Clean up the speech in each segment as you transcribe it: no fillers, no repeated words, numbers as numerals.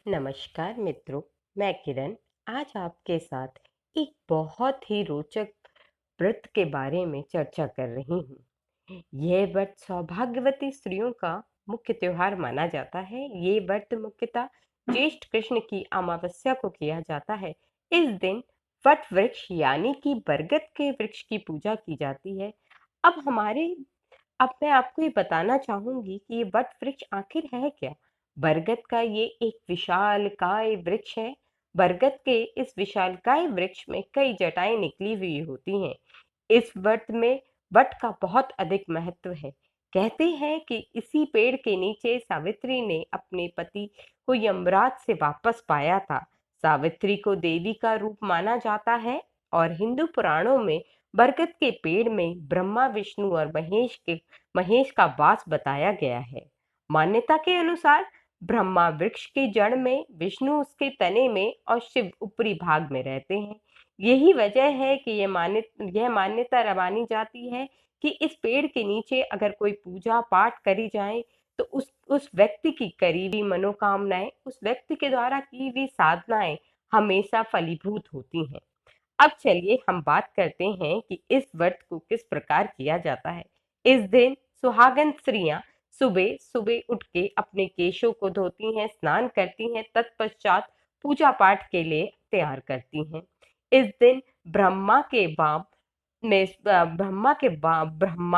नमस्कार मित्रों, मैं किरण आज आपके साथ एक बहुत ही रोचक व्रत के बारे में चर्चा कर रही हूँ। यह व्रत सौभाग्यवती स्त्रियों का मुख्य त्योहार माना जाता है। ये व्रत मुख्यतः ज्येष्ठ कृष्ण की अमावस्या को किया जाता है। इस दिन वट वृक्ष यानी कि बरगद के वृक्ष की पूजा की जाती है। अब हमारे अब मैं आपको ये बताना चाहूंगी कि ये वट वृक्ष आखिर है क्या। बरगद का ये एक विशालकाय वृक्ष है। बरगद के इस विशालकाय वृक्ष में कई जटाएं निकली हुई होती हैं। इस वट में वट का बहुत अधिक महत्व है। कहते हैं कि इसी पेड़ के नीचे सावित्री ने अपने पति को यमराज से वापस पाया था। सावित्री को देवी का रूप माना जाता है और हिंदू पुराणों में बरगद के पेड़ में ब्रह्मा विष्णु और महेश का वास बताया गया है। मान्यता के अनुसार ब्रह्मा वृक्ष की जड़ में, विष्णु उसके तने में और शिव ऊपरी भाग में रहते हैं। यही वजह है कि यह मान्यता मानी जाती है कि इस पेड़ के नीचे अगर कोई पूजा पाठ करी जाए तो उस व्यक्ति की करीबी मनोकामनाएं, उस व्यक्ति के द्वारा की हुई साधनाएं हमेशा फलीभूत होती हैं। अब चलिए हम बात करते हैं कि इस व्रत को किस प्रकार किया जाता है। इस दिन सुहागन स्त्रियां सुबह सुबह उठ के अपने केशों को धोती हैं, स्नान करती हैं, तत्पश्चात पूजा पाठ के लिए तैयार करती हैं। इस दिन ब्रह्मा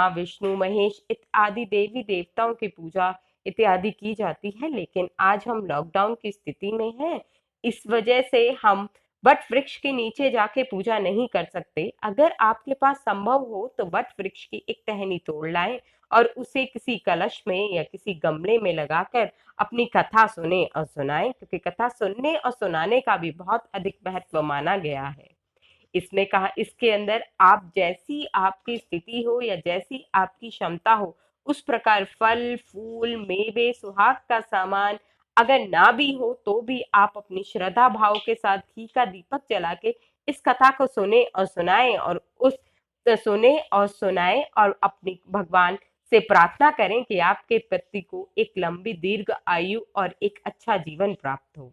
विष्णु महेश इत्यादि देवी देवताओं की पूजा इत्यादि की जाती है। लेकिन आज हम लॉकडाउन की स्थिति में हैं, इस वजह से हम वट वृक्ष के नीचे जाके पूजा नहीं कर सकते। अगर आपके पास संभव हो तो वट वृक्ष की एक टहनी तोड़ लाएं और उसे किसी कलश में या किसी गमले में लगाकर अपनी कथा सुने और सुनाएं, क्योंकि कथा सुनने और सुनाने का भी बहुत अधिक महत्व माना गया है। इसमें कहा इसके अंदर आप जैसी आपकी स्थिति हो या जैसी आपकी क्षमता हो, उस प्रकार फल फूल मेवे सुहाग का सामान अगर ना भी हो तो भी आप अपनी श्रद्धा भाव के साथ घी का दीपक जला के इस कथा को सुने और सुनाएं और अपनी भगवान से प्रार्थना करें कि आपके पति को एक लंबी दीर्घ आयु और एक अच्छा जीवन प्राप्त हो।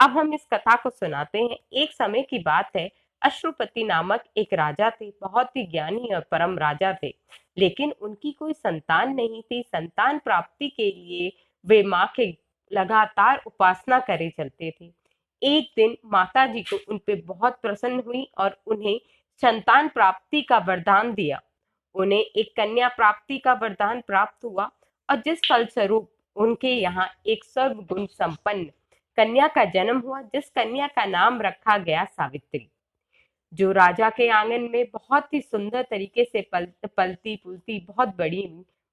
अब हम इस कथा को सुनाते हैं। एक समय की बात है, अश्रुपति नामक एक राजा थे। बहुत ही ज्ञानी और परम राजा थे, लेकिन उनकी कोई संतान नहीं थी। संतान प्राप्ति के लिए वे माँ के लगातार उपासना करे चलते थे। एक दिन माता जी को उन पे बहुत प्रसन्न हुई और उन्हें संतान प्राप्ति का वरदान दिया। उन्हें एक कन्या प्राप्ति का वरदान प्राप्त हुआ और जिस फलस्वरूप उनके यहाँ एक सर्वगुण संपन्न कन्या का जन्म हुआ, जिस कन्या का नाम रखा गया सावित्री, जो राजा के आंगन में बहुत ही सुंदर तरीके से पलती फूलती बहुत बड़ी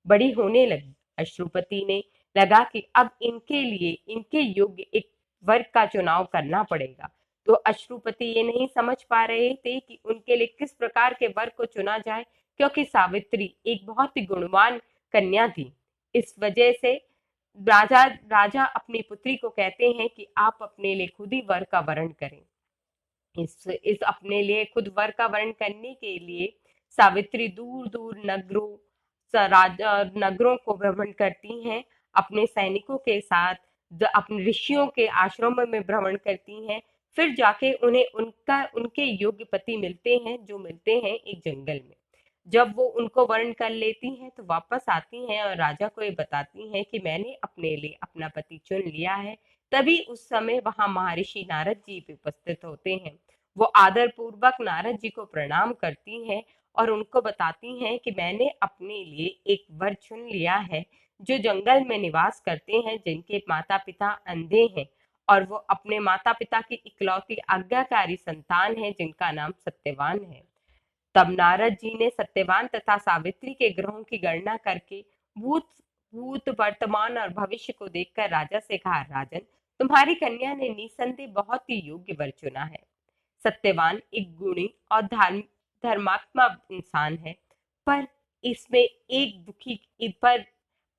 बड़ी होने लगी। अश्रुपति ने लगा कि अब इनके लिए इनके योग्य एक वर का चुनाव करना पड़ेगा। तो अश्रुपति ये नहीं समझ पा रहे थे कि उनके लिए किस प्रकार के वर को चुना जाए, क्योंकि सावित्री एक बहुत ही गुणवान कन्या थी। इस वजह से राजा राजा अपनी पुत्री को कहते हैं कि आप अपने लिए खुद ही वर का वर्ण करें। इस अपने लिए खुद वर का वर्ण करने के लिए सावित्री दूर दूर नगरों को भ्रमण करती हैं, अपने सैनिकों के साथ अपने ऋषियों के आश्रम में भ्रमण करती हैं। फिर जाके उन्हें उनके योग्य पति मिलते हैं, जो मिलते हैं एक जंगल में। जब वो उनको वर्ण कर लेती हैं तो वापस आती हैं और राजा को ये बताती हैं कि मैंने अपने लिए अपना पति चुन लिया है। तभी उस समय वहां महर्षि नारद जी भी उपस्थित होते हैं। वो आदर पूर्वक नारद जी को प्रणाम करती हैं और उनको बताती हैं कि मैंने अपने लिए एक वर चुन लिया है, जो जंगल में निवास करते हैं, जिनके माता पिता अंधे हैं और वो अपने माता पिता की इकलौती आज्ञाकारी संतान है, जिनका नाम सत्यवान है। तब नारद जी ने सत्यवान तथा सावित्री के ग्रहों की गणना करके भूत भूत वर्तमान और भविष्य को देखकर राजा से कहा, राजन, तुम्हारी कन्या ने निसंदेह बहुत ही योग्य वर चुना है। सत्यवान एक गुणी और धर्मात्मा इंसान है, पर इसमें एक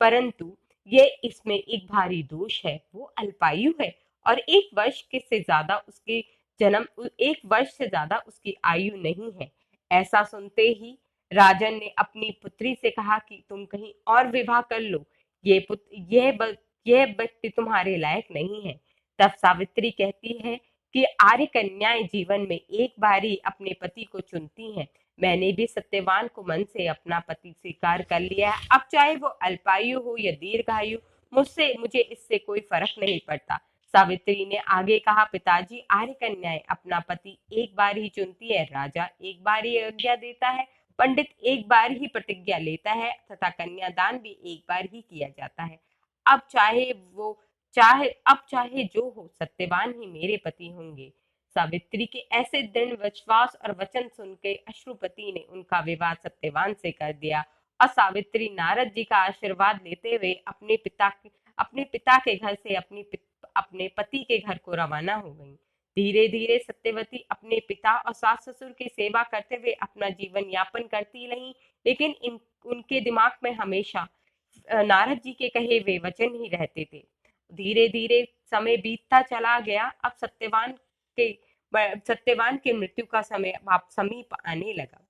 परंतु ये इसमें एक भारी दोष है। वो अल्पायु है और एक वर्ष से ज्यादा उसकी आयु नहीं है। ऐसा सुनते ही राजन ने अपनी पुत्री से कहा कि तुम कहीं और विवाह कर लो। ये व्यक्ति तुम्हारे लायक नहीं है। तब सावित्री कहती है कि आर्य कन्याएं जीवन में एक बार ही अपने पति को चुनती हैं। मैंने भी सत्यवान को मन से अपना पति स्वीकार कर लिया है। अब चाहे वो अल्पायु हो या दीर्घायु, मुझे इससे कोई फर्क नहीं पड़ता। सावित्री ने आगे कहा, पिताजी, आर्य कन्याएं अपना पति एक बार ही चुनती है, राजा एक बार ही आज्ञा देता है, पंडित एक बार ही प्रतिज्ञा लेता है तथा कन्यादान भी एक बार ही किया जाता है। अब चाहे वो अब चाहे जो हो, सत्यवान ही मेरे पति होंगे। सावित्री के ऐसे दृढ़ विश्वास और वचन सुन के अश्रुपति ने उनका विवाह सत्यवान से कर दिया और सावित्री नारद जी का आशीर्वाद लेते हुए अपने पिता के घर से अपने पति के घर को रवाना हो गई। धीरे धीरे सत्यवती अपने पिता और सास ससुर की सेवा करते हुए अपना जीवन यापन करती रही, लेकिन उनके दिमाग में हमेशा नारद जी के कहे वे वचन ही रहते थे। धीरे धीरे समय बीतता चला गया। अब सत्यवान के मृत्यु का समय समीप आने लगा।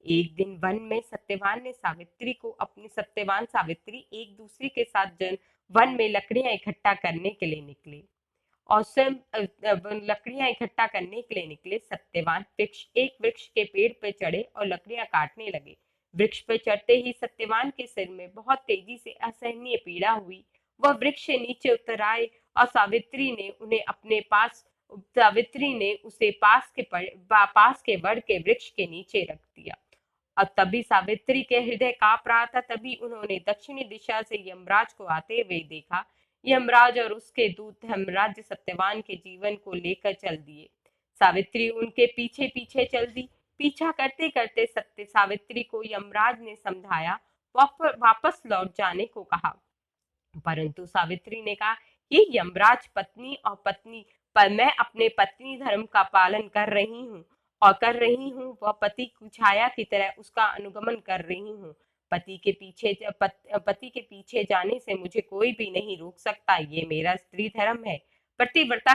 एक दिन वन में सत्यवान सावित्री एक दूसरे के साथ वन में लकड़ियां इकट्ठा करने के लिए निकले और स्वयं लकड़ियां इकट्ठा करने के लिए निकले। सत्यवान एक वृक्ष के पेड़ पर चढ़े और लकड़ियां काटने लगे। वृक्ष पर चढ़ते ही सत्यवान के सिर में बहुत तेजी से असहनीय पीड़ा हुई। वह वृक्ष से नीचे उतर आए और सावित्री ने उसे पास के वड के वृक्ष के नीचे रख दिया। और तभी सावित्री के हृदय कांप रहा था। तभी उन्होंने दक्षिणी दिशा से यमराज को आते हुए देखा। यमराज और उसके दूत धर्मराज सत्यवान के जीवन को लेकर चल दिए। सावित्री उनके पीछे पीछे चल दी। पीछा करते करते सावित्री को यमराज ने समझाया, वापस लौट जाने को कहा, परंतु सावित्री ने कहा, ये यमराज, पत्नी और पत्नी पर मैं अपने पत्नी धर्म का पालन कर रही हूँ। वह पति की छाया की तरह उसका अनुगमन कर रही हूँ। पति के पीछे जाने से मुझे कोई भी नहीं रोक सकता। ये मेरा स्त्री धर्म है। पतिव्रता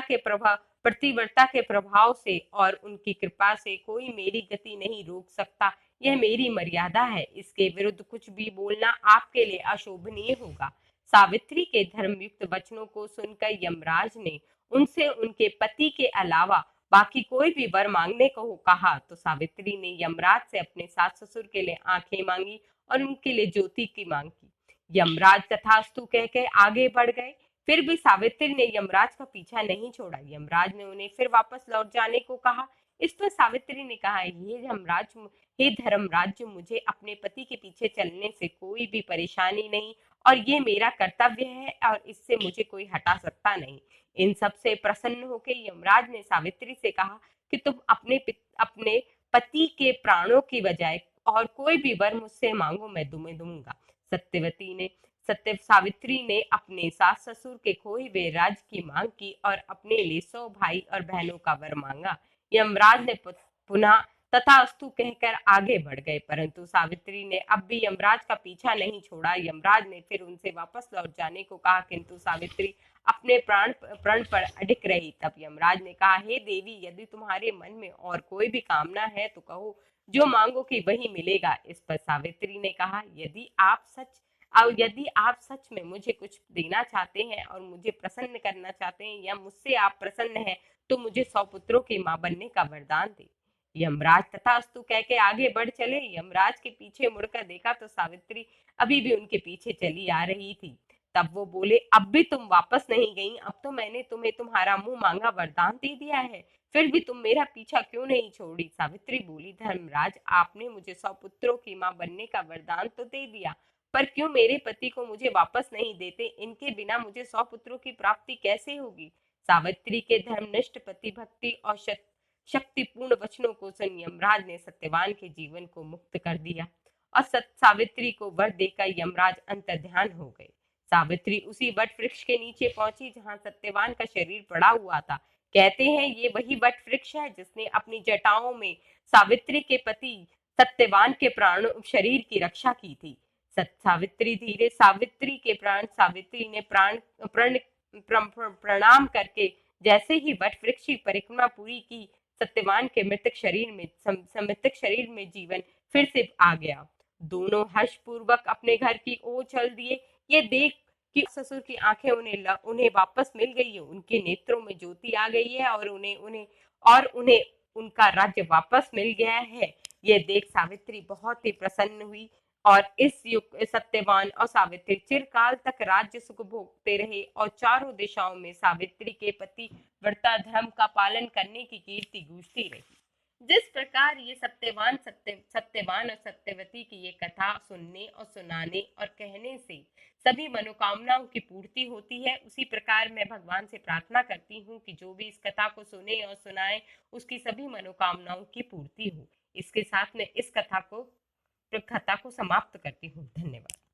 के प्रभाव से और उनकी कृपा से कोई मेरी गति नहीं रोक सकता। यह मेरी मर्यादा है। इसके विरुद्ध कुछ भी बोलना आपके लिए अशोभनीय होगा। सावित्री के धर्मयुक्त वचनों को सुनकर यमराज ने उनसे उनके पति के अलावा बाकी कोई भी वर मांगने को कहा तो सावित्री ने यमराज से अपने सास ससुर के लिए आंखें मांगी और उनके लिए ज्योति की मांग की। यमराज तथास्तु कहकर आगे बढ़ गए। फिर भी सावित्री ने यमराज का पीछा नहीं छोड़ा। यमराज ने उन्हें फिर वापस लौट जाने को कहा। इस पर सावित्री ने कहा, हे धर्मराज, मुझे अपने पति के पीछे चलने से कोई भी परेशानी नहीं और ये मेरा कर्तव्य है और इससे मुझे कोई हटा सकता नहीं। इन सब से प्रसन्न होकर यमराज ने सावित्री से कहा कि तुम अपने पति के प्राणों की बजाय और कोई भी वर मुझसे मांगो, मैं तुम्हें दूंगा। सावित्री ने अपने सास ससुर के खोए हुए राज्य की मांग की और अपने लिए 100 भाई और बहनों का वर मांगा। यमराज ने पुनः तथास्तु कहकर आगे बढ़ गए, परंतु सावित्री ने अब भी यमराज का पीछा नहीं छोड़ा। यमराज ने फिर उनसे वापस लौट जाने को कहा, किंतु सावित्री अपने प्रण पर अडिग रही। तब यमराज ने कहा, हे देवी, यदि तुम्हारे मन में और कोई भी कामना है तो कहो, जो मांगोगी वही मिलेगा। इस पर सावित्री ने कहा, यदि आप सच में मुझे कुछ देना चाहते हैं और मुझे प्रसन्न करना चाहते हैं या मुझसे आप प्रसन्न हैं तो मुझे 100 पुत्रों की मां बनने का वरदान दे। यमराज तथास्तु कह के आगे बढ़ चले। यमराज के पीछे मुड़कर देखा तो सावित्री अभी भी उनके पीछे चली आ रही थी। तब वो बोले, अब भी तुम वापस नहीं गई? अब तो मैंने तुम्हें तुम्हारा मुंह मांगा वरदान दे दिया है, फिर भी तुम मेरा पीछा क्यों नहीं छोड़ी? सावित्री बोली, धर्मराज, आपने मुझे 100 पुत्रों की मां बनने का वरदान तो दे दिया, पर क्यों मेरे पति को मुझे वापस नहीं देते? इनके बिना मुझे 100 पुत्रों की प्राप्ति कैसे होगी? सावित्री के धर्मनिष्ठ पति भक्ति और शक्तिपूर्ण वचनों को सुन यमराज ने सत्यवान के जीवन को मुक्त कर दिया और सावित्री को वर देकर यमराज अंतर्ध्यान हो गए। सावित्री उसी वट वृक्ष के नीचे पहुंची जहां सत्यवान का शरीर पड़ा हुआ था। कहते हैं ये वही वट वृक्ष है जिसने अपनी जटाओं में सावित्री के पति सत्यवान के प्राण शरीर की रक्षा की थी। सावित्री के प्राण सावित्री ने प्रणाम करके जैसे ही वट वृक्ष की परिक्रमा पूरी की, सत्यवान के मृतक शरीर में जीवन फिर से आ गया। दोनों हर्षपूर्वक अपने घर की ओर चल दिए। ये देख कि ससुर की आंखें उन्हें वापस मिल गई है, उनके नेत्रों में ज्योति आ गई है और उन्हें उनका राज्य वापस मिल गया है। ये देख सावित्री बहुत ही प्रसन्न हुई और इस युग सत्यवान और सावित्री चिरकाल तक राज्य सुख भोगते रहे और चारों दिशाओं में सावित्री के पति व्रता धर्म का पालन करने की कीर्ति गूंजती रही। जिस प्रकार ये सत्यवान और सत्यवती की ये कथा सुनने और सुनाने और कहने से सभी मनोकामनाओं की पूर्ति होती है, उसी प्रकार मैं भगवान से प्रार्थना करती हूँ कि जो भी इस कथा को सुने और सुनाए उसकी सभी मनोकामनाओं की पूर्ति हो। इसके साथ मैं इस कथा को समाप्त करती हूँ। धन्यवाद।